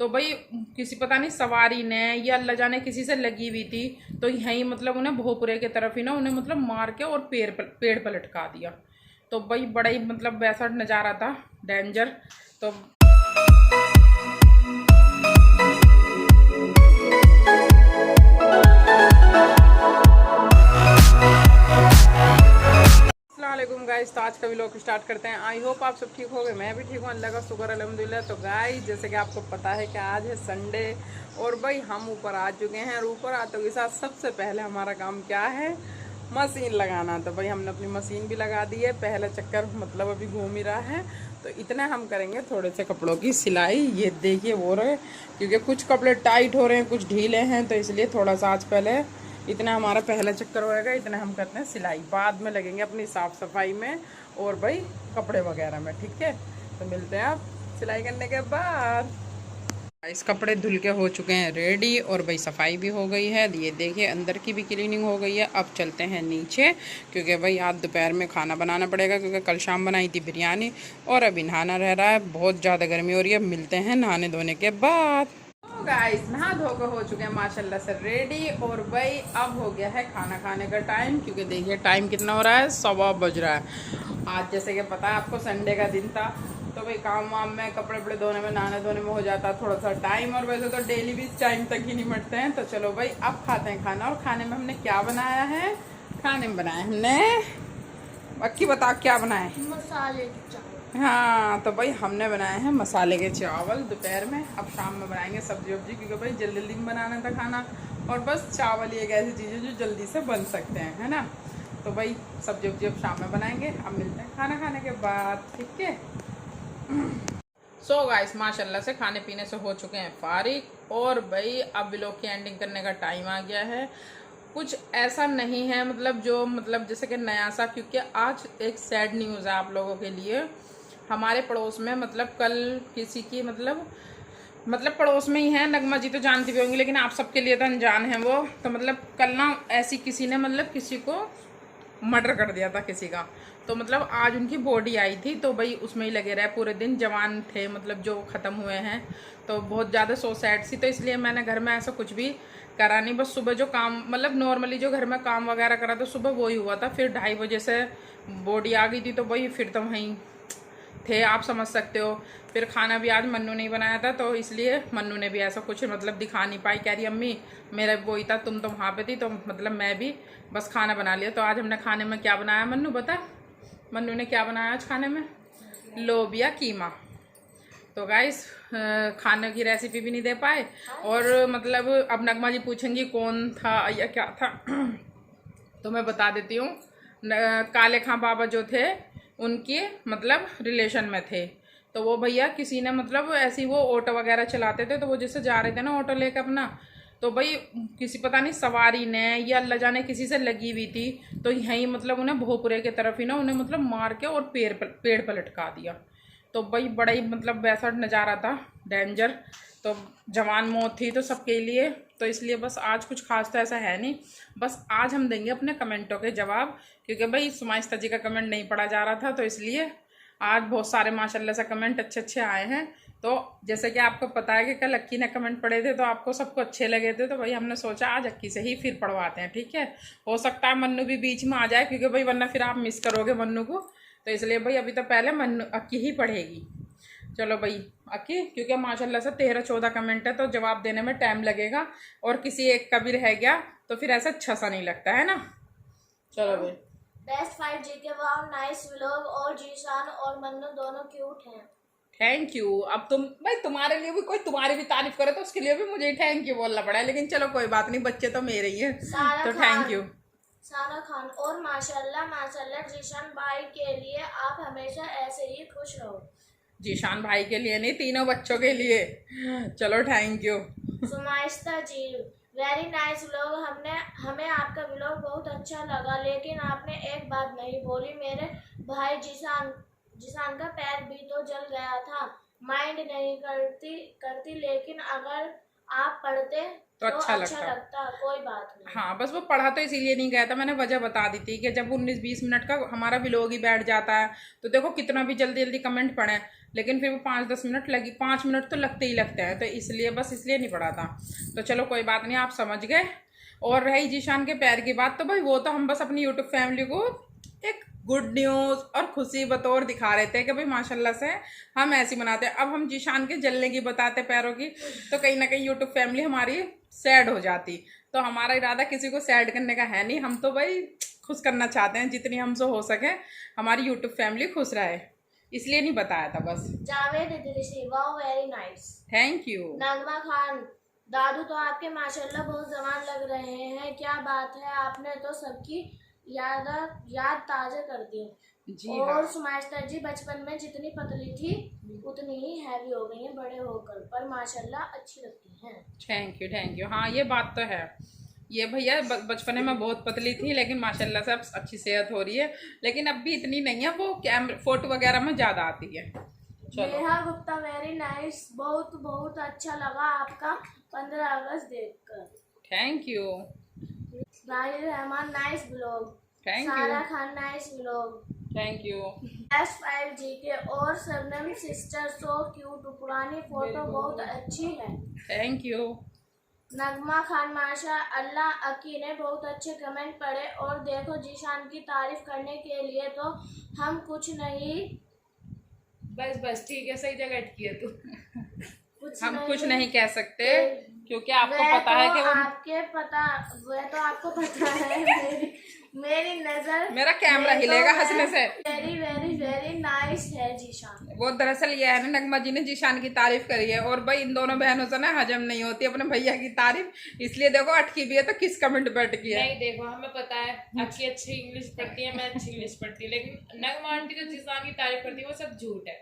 तो भाई किसी पता नहीं सवारी ने या अल्लाह जाने किसी से लगी हुई थी, तो यहीं मतलब उन्हें भोपुरे के तरफ ही ना उन्हें मतलब मार के और पेड़ पर लटका दिया। तो भाई बड़ा ही मतलब वैसा नज़ारा था, डेंजर। तो अस्सलामुअलैकुम गाइस, तो आज का व्लॉग स्टार्ट करते हैं। आई होप आप सब ठीक हो गए, मैं भी ठीक हूँ, अल्लाह का शुक्र अल्हम्दुलिल्लाह। तो गाइस जैसे कि आपको पता है कि आज है संडे और भाई हम ऊपर आ चुके हैं। और ऊपर आते के साथ सबसे पहले हमारा काम क्या है, मशीन लगाना। तो भाई हमने अपनी मशीन भी लगा दी है, पहला चक्कर मतलब अभी घूम ही रहा है। तो इतना हम करेंगे थोड़े से कपड़ों की सिलाई, ये देखिए हो रहे, क्योंकि कुछ कपड़े टाइट हो रहे हैं, कुछ ढीले हैं, तो इसलिए थोड़ा सा आज पहले इतना हमारा पहला चक्कर होएगा। इतना हम करते हैं सिलाई, बाद में लगेंगे अपनी साफ़ सफाई में और भाई कपड़े वगैरह में, ठीक है। तो मिलते हैं आप सिलाई करने के बाद। इस कपड़े धुल के हो चुके हैं रेडी और भाई सफाई भी हो गई है। ये देखिए अंदर की भी क्लीनिंग हो गई है। अब चलते हैं नीचे, क्योंकि भाई आज दोपहर में खाना बनाना पड़ेगा, क्योंकि कल शाम बनाई थी बिरयानी और अभी नहाना रह रहा है। बहुत ज़्यादा गर्मी हो रही है। मिलते हैं नहाने धोने के बाद। तो गाइस नहा धो के हो चुके हैं माशाल्लाह से रेडी और भाई अब हो गया है खाना खाने का टाइम, क्योंकि देखिए टाइम कितना हो रहा है, 1:15 बज रहा है। आज जैसे कि पता है आपको संडे का दिन था, तो भाई काम वाम में कपड़े वपड़े धोने में नहाने धोने में हो जाता थोड़ा सा टाइम, और वैसे तो डेली भी टाइम तक ही निमटते हैं। तो चलो भाई अब खाते हैं खाना। और खाने में हमने क्या बनाया है, खाने में बनाया हमने, बाकी बताओ क्या बनाए, मसाले के चावल। हाँ तो भाई हमने बनाए हैं मसाले के चावल दोपहर में। अब शाम में बनाएंगे सब्जी वब्जी, क्योंकि भाई जल्दी जल्दी में बनाना था खाना। और बस चावल ही एक ऐसी चीज़ है जो जल्दी से बन सकते हैं, है ना। तो भाई सब्जी वब्जी अब शाम में बनाएंगे। अब मिलते हैं खाना खाने के बाद, ठीक है। सो गाइस माशाल्लाह से खाने पीने से हो चुके हैं फारिग और भाई अब व्लॉग की एंडिंग करने का टाइम आ गया है। कुछ ऐसा नहीं है मतलब जो मतलब जैसे कि नया सा, क्योंकि आज एक सैड न्यूज़ है आप लोगों के लिए। हमारे पड़ोस में मतलब कल किसी की मतलब पड़ोस में ही है, नगमा जी तो जानती भी होंगी, लेकिन आप सबके लिए तो अनजान है वो। तो मतलब कल ना ऐसी किसी ने मतलब किसी को मर्डर कर दिया था किसी का। तो मतलब आज उनकी बॉडी आई थी, तो भाई उसमें ही लगे रहे पूरे दिन। जवान थे मतलब जो ख़त्म हुए हैं, तो बहुत ज़्यादा सो सैड सी। तो इसलिए मैंने घर में ऐसा कुछ भी करा नहीं, बस सुबह जो काम मतलब नॉर्मली जो घर में काम वगैरह करा था सुबह वही हुआ था। फिर 2:30 बजे से बॉडी आ गई थी, तो भाई फिर तो वहीं थे, आप समझ सकते हो। फिर खाना भी आज मन्नू नहीं बनाया था, तो इसलिए मन्नू ने भी ऐसा कुछ मतलब दिखा नहीं पाई। कह रही अम्मी मेरा वही था, तुम तो वहाँ पे थी, तो मतलब मैं भी बस खाना बना लिया। तो आज हमने खाने में क्या बनाया, मन्नू बता, मन्नू ने क्या बनाया आज खाने में, लोबिया कीमा। तो गाइस खाने की रेसिपी भी नहीं दे पाए, और मतलब अब नगमा जी पूछेंगी कौन था या क्या था। तो मैं बता देती हूँ, काले खां बाबा जो थे उनके मतलब रिलेशन में थे। तो वो भैया किसी ने मतलब ऐसे ही वो ऑटो वगैरह चलाते थे, तो वो जैसे जा रहे थे ना ऑटो लेकर अपना, तो भाई किसी पता नहीं सवारी ने या अल्लाह जाने किसी से लगी हुई थी, तो यहीं मतलब उन्हें भोपुरे के तरफ ही ना उन्हें मतलब मार के और पेड़ पर लटका दिया। तो भाई बड़ा ही मतलब वैसा नज़ारा था, डेंजर। तो जवान मौत थी तो सबके लिए। तो इसलिए बस आज कुछ खास तो ऐसा है नहीं, बस आज हम देंगे अपने कमेंटों के जवाब, क्योंकि भाई सुमाइस्ता जी का कमेंट नहीं पढ़ा जा रहा था, तो इसलिए आज बहुत सारे माशाल्लाह से कमेंट अच्छे अच्छे आए हैं। तो जैसे कि आपको पता है कि कल अक्की ने कमेंट पढ़े थे, तो आपको सबको अच्छे लगे थे, तो भाई हमने सोचा आज अक्की से ही फिर पढ़वाते हैं, ठीक है। हो सकता है मन्नू भी बीच में आ जाए, क्योंकि भाई वरना फिर आप मिस करोगे मन्नू को। तो इसलिए भाई अभी तो पहले मन्नू अक्की ही पढ़ेगी। चलो भाई अक्की, क्योंकि माशाल्लाह से 13-14 कमेंट है, तो जवाब देने में टाइम लगेगा, और किसी एक का भी रह गया तो फिर ऐसा अच्छा सा नहीं लगता है ना। चलो भाई। बेस्ट 5 जीके वाव, नाइस व्लॉग, और जीशान और मन्नू दोनों क्यूट हैं। Thank you. अब तुम भाई तुम्हारे लिए भी कोई तुम्हारी भी तारीफ करे तो उसके लिए भी मुझे थैंक यू बोलना पड़ा है, लेकिन चलो कोई बात नहीं, बच्चे तो मेरे ही हैं, तो थैंक यू। सारा खान और माशाल्लाह माशाल्लाह जीशान भाई के लिए आप हमेशा ऐसे ही खुश रहो। जीशान भाई के लिए नहीं, तीनों बच्चों के लिए। चलो thank you. Sumaista ji very nice vlog, हमें आपका व्लॉग बहुत अच्छा लगा, लेकिन आपने एक बात नहीं बोली, मेरे भाई जिसान का पैर भी तो जल गया था। माइंड नहीं करती, लेकिन अगर आप पढ़ते तो अच्छा लगता, कोई बात नहीं। हाँ, बस वो पढ़ा तो इसीलिए नहीं गया था, मैंने वजह बता दी थी कि जब 19-20 मिनट का हमारा व्लॉग ही बैठ जाता है तो देखो कितना भी जल्दी जल्दी कमेंट पढ़े, लेकिन फिर वो 5-10 मिनट 5 मिनट तो लगते ही लगते हैं, तो इसलिए बस इसलिए नहीं पढ़ा था। तो चलो कोई बात नहीं, आप समझ गए। और रही जीशान के पैर की बात, तो भाई वो तो हम बस अपनी यूट्यूब फैमिली को एक गुड न्यूज़ और खुशी बतौर दिखा रहे थे कि भाई माशाल्लाह से हम ऐसी बनाते हैं। अब हम जीशान के जलने की बताते पैरों की, तो कहीं ना कहीं यूट्यूब फैमिली हमारी सैड हो जाती। तो हमारा इरादा किसी को सैड करने का है नहीं, हम तो भाई खुश करना चाहते हैं जितनी हमसे हो सके, हमारी यूट्यूब फैमिली खुश रहे, इसलिए नहीं बताया था बस। Javed Idrisi, wow very nice, thank you. Nagma Khan, दादू तो आपके माशाल्लाह बहुत जवान लग रहे हैं, क्या बात है, आपने तो सबकी याद ताज़ा कर दी। जी और हाँ। सुमाइस्ता जी बचपन में जितनी पतली थी उतनी ही हैवी हो गई हैं बड़े होकर, पर माशाल्लाह अच्छी लगती हैं। Thank you. हाँ ये बात तो है, ये भैया बचपन में बहुत पतली थी लेकिन माशाल्लाह से अब अच्छी सेहत हो रही है, लेकिन अब भी इतनी नहीं है, वो कैमरे फोटो वगैरह में ज़्यादा आती है। नेहा गुप्ता, वेरी नाइस, बहुत बहुत अच्छा लगा आपका 15 अगस्त देखकर। Thank you. Rahil Rahman, nice blog. Thank you. Sara Khan, nice blog. Thank you. S5GK और सरनम सिस्टर, सो क्यूट, पुरानी फोटो बहुत अच्छी है। Thank you. नगमा खान, माशा अल्लाह, अकी ने बहुत अच्छे कमेंट पढ़े, और देखो जीशान की तारीफ करने के लिए तो हम कुछ नहीं, बस ठीक है, सही जगह अटकी है तू। हम नहीं, कुछ नहीं कह सकते क्योंकि आपको वह पता है कि वो वह तो आपको पता है मेरी नजर, मेरा कैमरा हिलेगा हंसने से। वेरी वेरी वेरी नाइस है जीशान। वो दरअसल ये है ना, नगमा जी ने जीशान की तारीफ करी है, और भाई इन दोनों बहनों से ना हजम नहीं होती अपने भैया की तारीफ, इसलिए देखो अटकी भी है तो किस कमेंट पे अटकी है। नहीं देखो, हमें पता है आपकी अच्छी इंग्लिश पढ़ती है, मैं अच्छी इंग्लिश पढ़ती हूँ, लेकिन नगमा आंटी जो जीशान की तारीफ करती है वो सब झूठ है।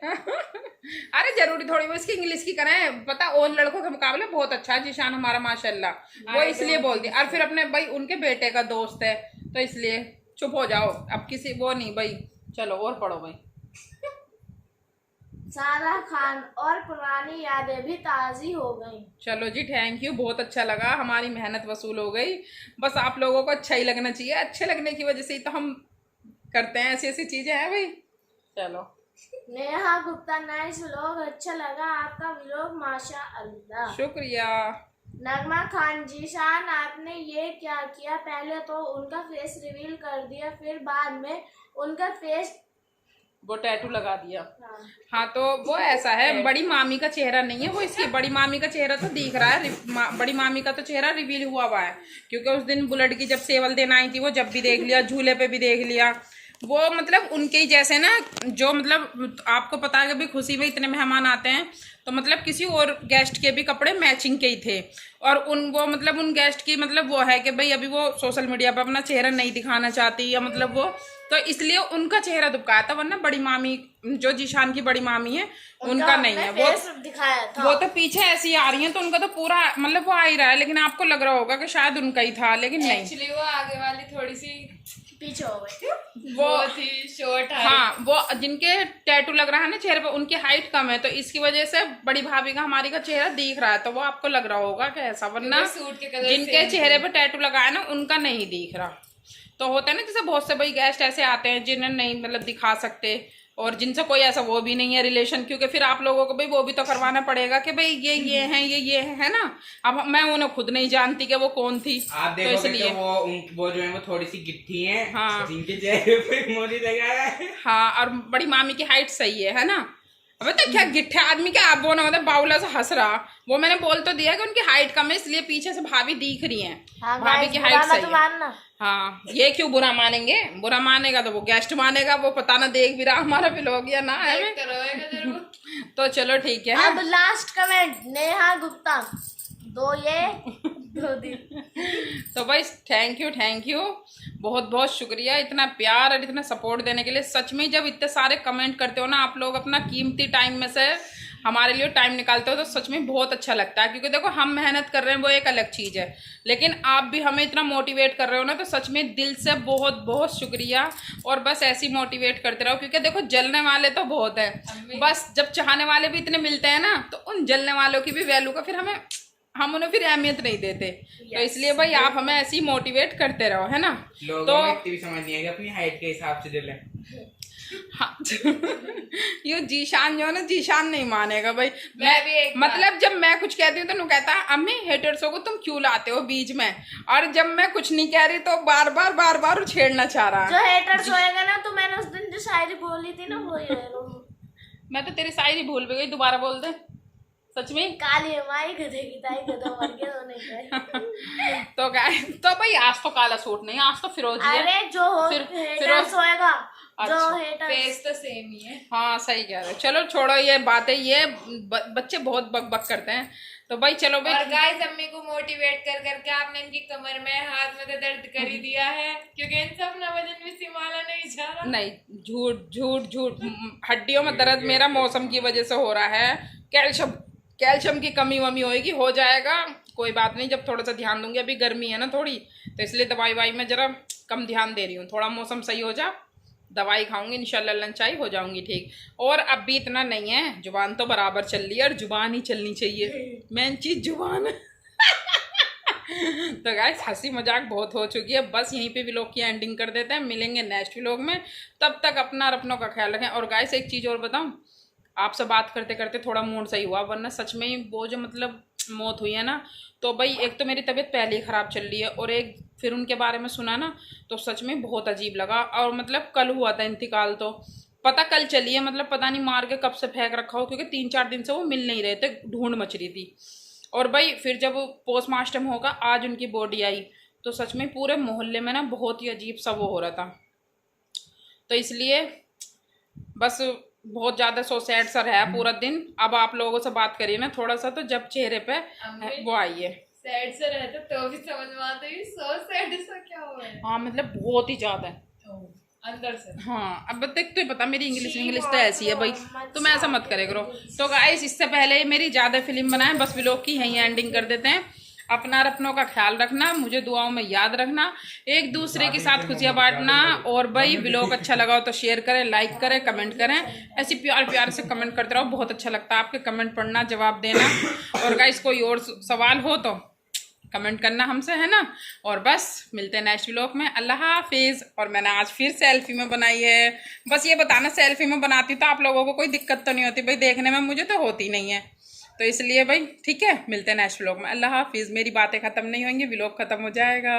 अरे जरूरी थोड़ी वो इसकी इंग्लिश की करें, पता और लड़कों के मुकाबले बहुत अच्छा है जीशान हमारा माशाल्लाह, वो इसलिए बोलती है। और फिर अपने भाई उनके बेटे का दोस्त है तो इसलिए चुप हो जाओ, अब किसी वो नहीं भाई, चलो और पढ़ो भाई। सारा खान, और पुरानी यादें भी ताज़ी हो गई। चलो जी, थैंक यू, बहुत अच्छा लगा, हमारी मेहनत वसूल हो गई। बस आप लोगों को अच्छा ही लगना चाहिए, अच्छे लगने की वजह से ही तो हम करते हैं, ऐसी ऐसी चीजें हैं भाई। चलो। नेहा गुप्ता, नाइस व्लॉग, अच्छा लगा आपका व्लॉग, माशा अल्लाह। शुक्रिया। नगमा खान, जीशान आपने ये क्या किया, पहले तो उनका फेस रिवील कर दिया, फिर बाद में उनका फेस वो टैटू लगा दिया। हाँ, तो वो ऐसा है, बड़ी मामी का चेहरा नहीं है वो, इसकी बड़ी मामी का चेहरा तो दिख रहा है, बड़ी मामी का तो चेहरा रिवील हुआ है, क्योंकि उस दिन बुलेट की जब सेवल देना आई थी वो जब भी देख लिया, झूले पे भी देख लिया, वो मतलब उनके ही जैसे ना, जो मतलब आपको पता है कि भाई खुशी में इतने मेहमान आते हैं तो मतलब किसी और गेस्ट के भी कपड़े मैचिंग के ही थे, और वो मतलब उन गेस्ट की मतलब वो है कि भाई अभी वो सोशल मीडिया पर अपना चेहरा नहीं दिखाना चाहती, या मतलब वो तो इसलिए उनका चेहरा दुबकाया था, वरना बड़ी मामी जो जीशान की बड़ी मामी है उनका नहीं है, वो दिखाया था। वो तो पीछे ऐसी आ रही है तो उनका तो पूरा मतलब वो आ ही रहा है, लेकिन आपको लग रहा होगा कि शायद उनका ही था, लेकिन नहीं, एक्चुअली वो आगे वाली थोड़ी सी पीछे हो गई, वो थी शॉर्ट हाइट। हाँ, वो जिनके टैटू लग रहा है ना चेहरे पे उनकी हाइट कम है, तो इसकी वजह से बड़ी भाभी का हमारी का चेहरा दिख रहा है, तो वो आपको लग रहा होगा कि ऐसा, वरना सूट के कलर जिनके चेहरे पे टैटू लगाया ना उनका नहीं दिख रहा। तो होता है ना जैसे बहुत से भाई गेस्ट ऐसे आते हैं जिन्हें नहीं मतलब दिखा सकते, और जिनसे कोई ऐसा वो भी नहीं है रिलेशन, क्योंकि फिर आप लोगों को भाई वो भी तो करवाना पड़ेगा कि भाई ये हैं ये है ना। अब मैं उन्हें खुद नहीं जानती कि वो कौन थी, आप तो इसलिए वो जो है वो थोड़ी सी गिट्ठी हैं। हाँ, जिनके चेहरे पे मोदी लगा है। हाँ, और बड़ी मामी की हाइट सही है ना। अबे तो क्या गिट्ठे आदमी क्या आप वो ना मतलब बाउला से हंस रहा, वो मैंने बोल तो दिया कि उनकी हाइट कम है इसलिए पीछे से भाभी दिख रही हैं। हाँ, भाभी की हाइट सही है। मानना। हाँ, ये क्यों बुरा मानेंगे, बुरा मानेगा तो वो गेस्ट मानेगा, वो पता ना देख भी रहा हमारा व्लॉग या ना है। तो चलो ठीक है। अब लास्ट कमेंट, नेहा गुप्ता, दो दिन। तो भाई थैंक यू बहुत बहुत शुक्रिया इतना प्यार और इतना सपोर्ट देने के लिए। सच में जब इतने सारे कमेंट करते हो ना आप लोग, अपना कीमती टाइम में से हमारे लिए टाइम निकालते हो, तो सच में बहुत अच्छा लगता है, क्योंकि देखो हम मेहनत कर रहे हैं वो एक अलग चीज़ है, लेकिन आप भी हमें इतना मोटिवेट कर रहे हो ना, तो सच में दिल से बहुत बहुत शुक्रिया। और बस ऐसे ही मोटिवेट करते रहो, क्योंकि देखो जलने वाले तो बहुत है, बस जब चाहने वाले भी इतने मिलते हैं ना, तो उन जलने वालों की भी वैल्यू का फिर हमें हम उन्हें फिर अहमियत नहीं देते। तो इसलिए भाई आप हमें ऐसे ही मोटिवेट करते रहो, है ना। लोगों तो में इतनी भी समझ नहीं आएगी अपनी हाइट के हिसाब से दिले। हाँ ये जीशान जो है ना, जीशान नहीं मानेगा भाई। मैं भी एक मतलब जब मैं कुछ कहती हूँ तो नु कहता है अम्मी हेटर्सों को तुम क्यों लाते हो बीच में, और जब मैं कुछ नहीं कह रही तो बार बार छेड़ना चाह रहा है। जो हेटर्स होएगा ना, तो मैंने उस दिन जो शायरी बोली थी ना, वो ही है वो। मैं तो तेरी शायरी भूल भी गई, दोबारा बोल दे सच में। काली माई गधे की ताई गधा मर गया तो नहीं गए। तो क्या तो भाई आज तो काला सूट नहीं, आज तो फिरोजी है। अरे जो हेटर्स होएगा, जो अच्छा, हेटर्स फेस तो सेम ही है। हाँ सही कह रहे हो। चलो छोड़ो ये बातें, ये बच्चे बहुत बक बक करते हैं। तो भाई चलो और भाई, गाइस अम्मी को मोटिवेट कर करके आपने इनकी कमर में हाथ में तो दर्द कर ही दिया है, क्योंकि इनसे अपना वजन भी संभाला नहीं जा रहा। नहीं झूठ झूठ झूठ, हड्डियों में दर्द मेरा मौसम की वजह से हो रहा है। कैल्शियम की कमी वमी होएगी, हो जाएगा, कोई बात नहीं। जब थोड़ा सा ध्यान दूंगी, अभी गर्मी है ना थोड़ी, तो इसलिए दवाई वाई में जरा कम ध्यान दे रही हूँ। थोड़ा मौसम सही हो जा, दवाई खाऊंगी इंशाल्लाह, लंचाई हो जाऊंगी ठीक। और अब भी इतना नहीं है, जुबान तो बराबर चल रही है, और जुबान ही चलनी चाहिए, मेन चीज जुबान। तो गाइस हंसी मजाक बहुत हो चुकी है, बस यहीं पे व्लॉग की एंडिंग कर देते हैं। मिलेंगे नेक्स्ट व्लॉग में, तब तक अपना और अपनों का ख्याल रखें। और गाइस एक चीज़ और बताऊं, आपसे बात करते करते थोड़ा मूड सही हुआ, वरना सच में ही वो जो मतलब मौत हुई है ना, तो भाई एक तो मेरी तबीयत पहले ही ख़राब चल रही है, और एक फिर उनके बारे में सुना ना, तो सच में बहुत अजीब लगा। और मतलब कल हुआ था इंतकाल, तो पता कल चली है, मतलब पता नहीं मार के कब से फेंक रखा हो, क्योंकि 3-4 दिन से वो मिल नहीं रहे थे, ढूंढ मच रही थी। और भाई फिर जब पोस्टमार्टम होगा, आज उनकी बॉडी आई, तो सच में पूरे मोहल्ले में ना बहुत ही अजीब सा वो हो रहा था। तो इसलिए बस बहुत ज़्यादा सो सैड सा रहा पूरा दिन। अब आप लोगों से बात करिए ना थोड़ा सा, तो जब चेहरे पे वो आई है, सैड से रहता तो भी समझ में आता है सो सैड सा क्या हुआ है। हाँ मतलब बहुत ही ज़्यादा अंदर से। हाँ अब देख तो पता, मेरी इंग्लिश तो ऐसी है भाई, तुम ऐसा मत करे करो। तो गाइस इससे पहले मेरी ज़्यादा फिल्म बनाए, बस व्लॉग की यहीं एंडिंग कर देते हैं। अपना और अपनों का ख्याल रखना, मुझे दुआओं में याद रखना, एक दूसरे के साथ खुशियां बांटना। और भाई व्लॉग अच्छा लगा हो तो शेयर करें, लाइक करें, कमेंट करें, ऐसे प्यार से कमेंट करते रहो, बहुत अच्छा लगता है आपके कमेंट पढ़ना, जवाब देना। और गाइस कोई और सवाल हो तो कमेंट करना हमसे, है ना। और बस मिलते हैं नेक्स्ट व्लॉग में, अल्लाह हाफिज़। और मैंने आज फिर सेल्फी में बनाई है, बस ये बताना सेल्फी में बनाती तो आप लोगों को कोई दिक्कत तो नहीं होती भाई, देखने में मुझे तो होती नहीं है, तो इसलिए भाई ठीक है, मिलते हैं नेक्स्ट व्लॉग में, अल्लाह हाफिज़। मेरी बातें ख़त्म नहीं होंगी, व्लॉग ख़त्म हो जाएगा।